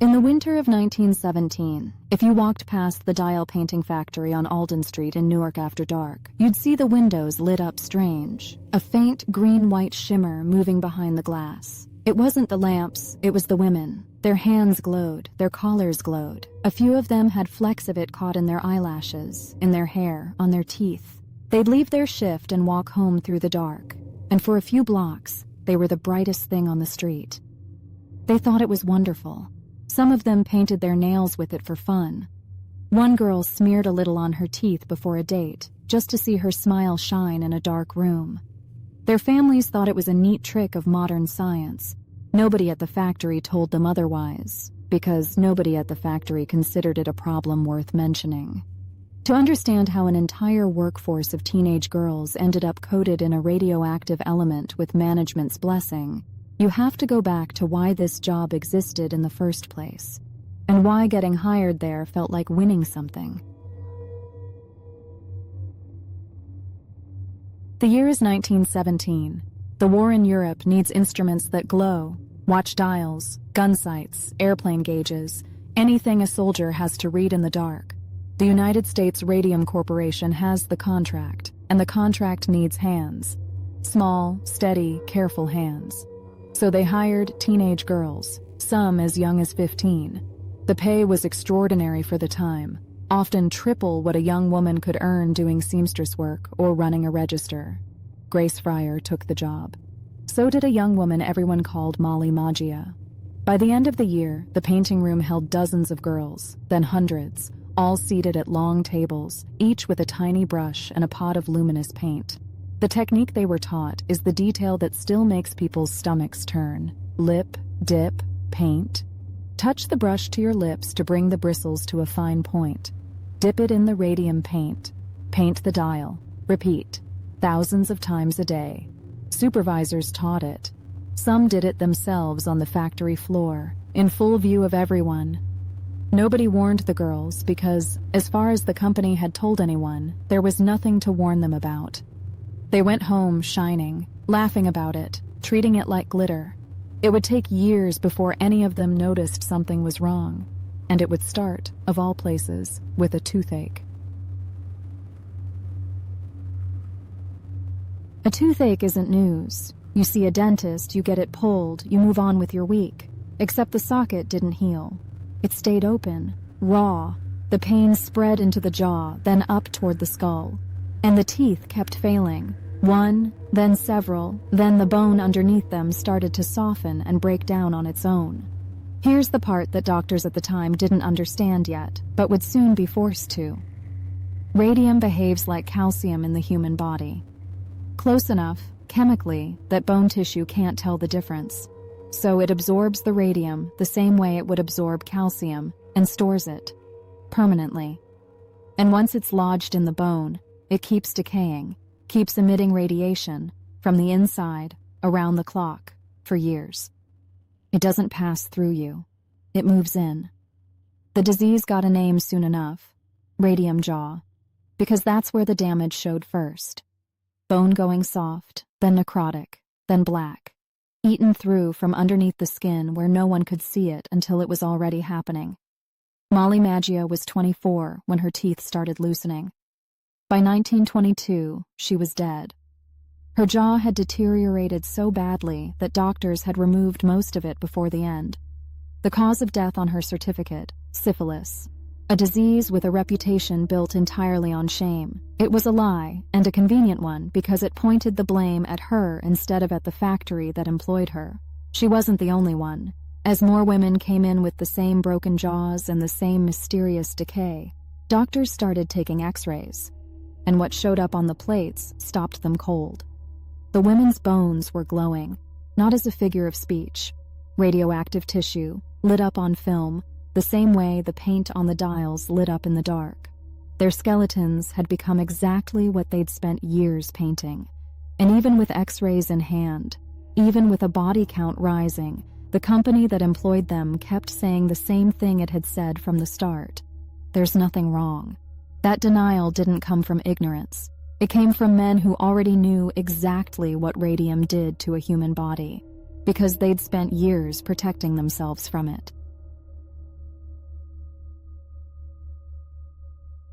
In the winter of 1917, if you walked past the dial painting factory on Alden Street in Newark after dark, you'd see the windows lit up strange, a faint green-white shimmer moving behind the glass. It wasn't the lamps, it was the women. Their hands glowed, their collars glowed. A few of them had flecks of it caught in their eyelashes, in their hair, on their teeth. They'd leave their shift and walk home through the dark, and for a few blocks, they were the brightest thing on the street. They thought it was wonderful. Some of them painted their nails with it for fun. One girl smeared a little on her teeth before a date, just to see her smile shine in a dark room. Their families thought it was a neat trick of modern science. Nobody at the factory told them otherwise, because nobody at the factory considered it a problem worth mentioning. To understand how an entire workforce of teenage girls ended up coated in a radioactive element with management's blessing, you have to go back to why this job existed in the first place, and why getting hired there felt like winning something. The year is 1917. The war in Europe needs instruments that glow, watch dials, gun sights, airplane gauges, anything a soldier has to read in the dark. The United States Radium Corporation has the contract, and the contract needs hands. Small, steady, careful hands. So they hired teenage girls, some as young as 15. The pay was extraordinary for the time, often triple what a young woman could earn doing seamstress work or running a register. Grace Fryer took the job. So did a young woman everyone called Molly Maggia. By the end of the year, the painting room held dozens of girls, then hundreds, all seated at long tables, each with a tiny brush and a pot of luminous paint. The technique they were taught is the detail that still makes people's stomachs turn. Lip, dip, paint. Touch the brush to your lips to bring the bristles to a fine point. Dip it in the radium paint. Paint the dial. Repeat. Thousands of times a day. Supervisors taught it. Some did it themselves on the factory floor, in full view of everyone. Nobody warned the girls because, as far as the company had told anyone, there was nothing to warn them about. They went home shining, laughing about it, treating it like glitter. It would take years before any of them noticed something was wrong, and it would start, of all places, with a toothache. A toothache isn't news. You see a dentist, you get it pulled, you move on with your week. Except the socket didn't heal. It stayed open, raw. The pain spread into the jaw, then up toward the skull. And the teeth kept failing. One, then several, then the bone underneath them started to soften and break down on its own. Here's the part that doctors at the time didn't understand yet, but would soon be forced to. Radium behaves like calcium in the human body. Close enough, chemically, that bone tissue can't tell the difference. So it absorbs the radium the same way it would absorb calcium and stores it, permanently. And once it's lodged in the bone, it keeps decaying, keeps emitting radiation from the inside, around the clock, for years. It doesn't pass through you. It moves in. The disease got a name soon enough, radium jaw, because that's where the damage showed first. Bone going soft, then necrotic, then black, eaten through from underneath the skin where no one could see it until it was already happening. Molly Maggia was 24 when her teeth started loosening. By 1922, she was dead. Her jaw had deteriorated so badly that doctors had removed most of it before the end. The cause of death on her certificate, syphilis, a disease with a reputation built entirely on shame. It was a lie, and a convenient one, because it pointed the blame at her instead of at the factory that employed her. She wasn't the only one. As more women came in with the same broken jaws and the same mysterious decay, doctors started taking x-rays, and what showed up on the plates stopped them cold. The women's bones were glowing, not as a figure of speech. Radioactive tissue, lit up on film, the same way the paint on the dials lit up in the dark. Their skeletons had become exactly what they'd spent years painting. And even with x-rays in hand, even with a body count rising, the company that employed them kept saying the same thing it had said from the start. There's nothing wrong. That denial didn't come from ignorance. It came from men who already knew exactly what radium did to a human body, because they'd spent years protecting themselves from it.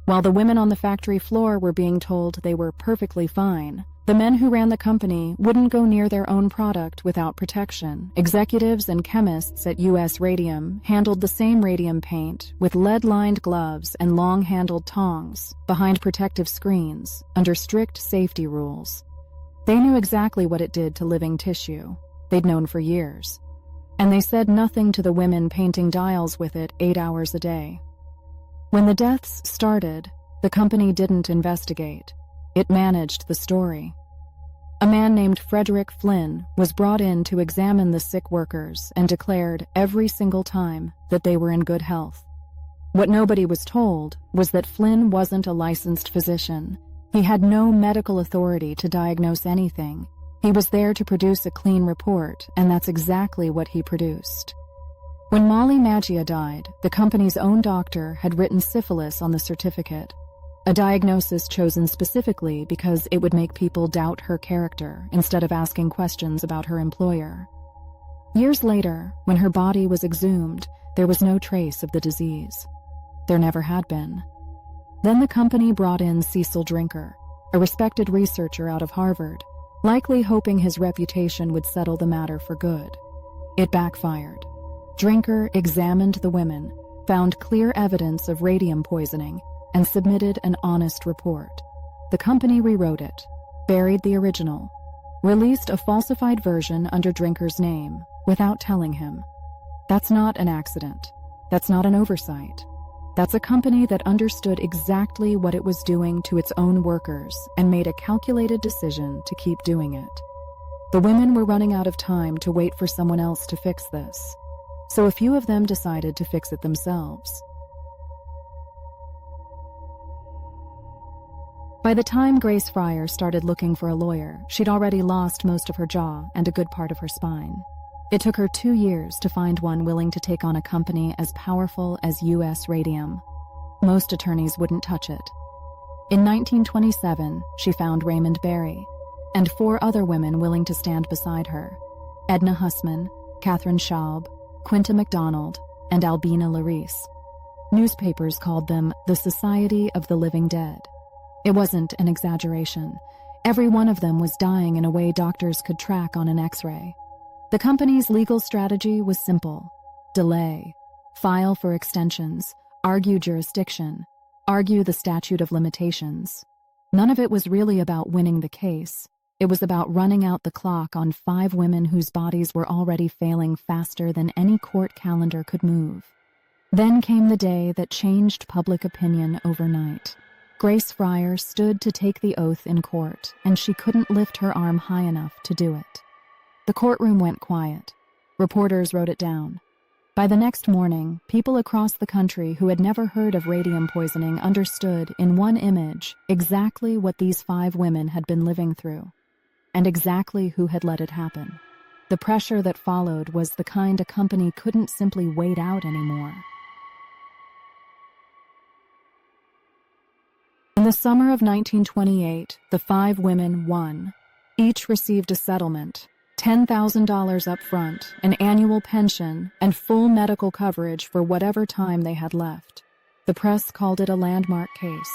While the women on the factory floor were being told they were perfectly fine, the men who ran the company wouldn't go near their own product without protection. Executives and chemists at US Radium handled the same radium paint with lead-lined gloves and long-handled tongs behind protective screens under strict safety rules. They knew exactly what it did to living tissue. They'd known for years. And they said nothing to the women painting dials with it 8 hours a day. When the deaths started, the company didn't investigate. It managed the story. A man named Frederick Flynn was brought in to examine the sick workers and declared every single time that they were in good health. What nobody was told was that Flynn wasn't a licensed physician. He had no medical authority to diagnose anything. He was there to produce a clean report, and that's exactly what he produced. When Molly Maggia died, the company's own doctor had written syphilis on the certificate, a diagnosis chosen specifically because it would make people doubt her character instead of asking questions about her employer. Years later, when her body was exhumed, there was no trace of the disease. There never had been. Then the company brought in Cecil Drinker, a respected researcher out of Harvard, likely hoping his reputation would settle the matter for good. It backfired. Drinker examined the women, found clear evidence of radium poisoning, and submitted an honest report. The company rewrote it, buried the original, released a falsified version under Drinker's name without telling him. That's not an accident. That's not an oversight. That's a company that understood exactly what it was doing to its own workers and made a calculated decision to keep doing it. The women were running out of time to wait for someone else to fix this, so a few of them decided to fix it themselves. By the time Grace Fryer started looking for a lawyer, she'd already lost most of her jaw and a good part of her spine. It took her 2 years to find one willing to take on a company as powerful as US Radium. Most attorneys wouldn't touch it. In 1927, she found Raymond Barry, and 4 other women willing to stand beside her: Edna Hussman, Catherine Schaub, Quinta MacDonald, and Albina Larice. Newspapers called them the Society of the Living Dead. It wasn't an exaggeration. Every one of them was dying in a way doctors could track on an X-ray. The company's legal strategy was simple: delay, file for extensions, argue jurisdiction, argue the statute of limitations. None of it was really about winning the case. It was about running out the clock on 5 women whose bodies were already failing faster than any court calendar could move. Then came the day that changed public opinion overnight. Grace Fryer stood to take the oath in court, and she couldn't lift her arm high enough to do it. The courtroom went quiet. Reporters wrote it down. By the next morning, people across the country who had never heard of radium poisoning understood in one image exactly what these 5 women had been living through, and exactly who had let it happen. The pressure that followed was the kind a company couldn't simply wait out anymore. In the summer of 1928, the 5 women won. Each received a settlement, $10,000 up front, an annual pension, and full medical coverage for whatever time they had left. The press called it a landmark case.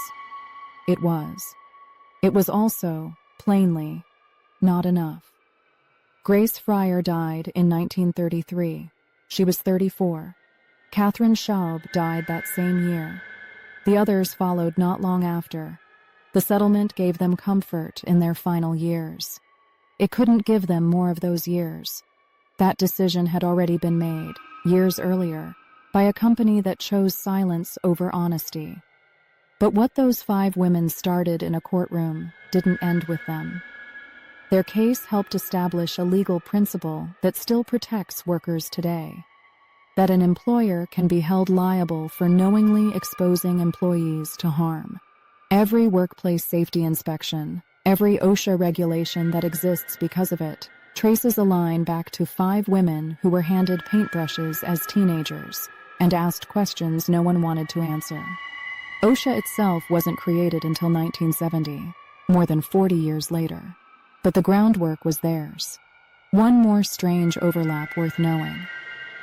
It was. It was also, plainly, not enough. Grace Fryer died in 1933. She was 34. Catherine Schaub died that same year. The others followed not long after. The settlement gave them comfort in their final years. It couldn't give them more of those years. That decision had already been made, years earlier, by a company that chose silence over honesty. But what those 5 women started in a courtroom didn't end with them. Their case helped establish a legal principle that still protects workers today: that an employer can be held liable for knowingly exposing employees to harm. Every workplace safety inspection, every OSHA regulation that exists because of it, traces a line back to 5 women who were handed paintbrushes as teenagers and asked questions no one wanted to answer. OSHA itself wasn't created until 1970, more than 40 years later, but the groundwork was theirs. One more strange overlap worth knowing.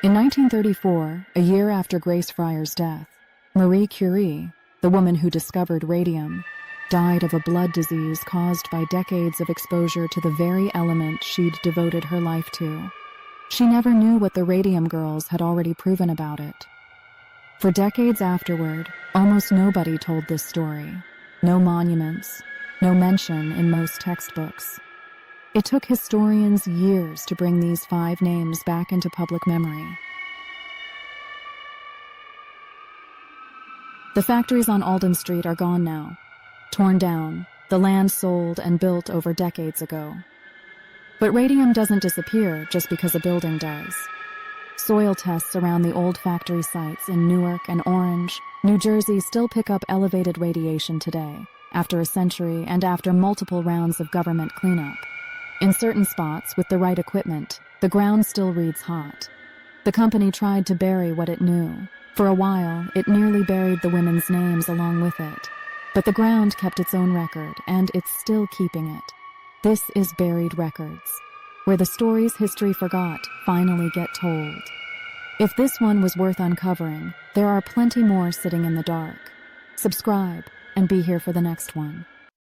In 1934, a year after Grace Fryer's death, Marie Curie, the woman who discovered radium, died of a blood disease caused by decades of exposure to the very element she'd devoted her life to. She never knew what the Radium Girls had already proven about it. For decades afterward, almost nobody told this story. No monuments, no mention in most textbooks. It took historians years to bring these 5 names back into public memory. The factories on Alden Street are gone now. Torn down, the land sold and built over decades ago. But radium doesn't disappear just because a building does. Soil tests around the old factory sites in Newark and Orange, New Jersey still pick up elevated radiation today, after a century and after multiple rounds of government cleanup. In certain spots, with the right equipment, the ground still reads hot. The company tried to bury what it knew. For a while, it nearly buried the women's names along with it. But the ground kept its own record, and it's still keeping it. This is Buried Records, where the stories history forgot finally get told. If this one was worth uncovering, there are plenty more sitting in the dark. Subscribe, and be here for the next one.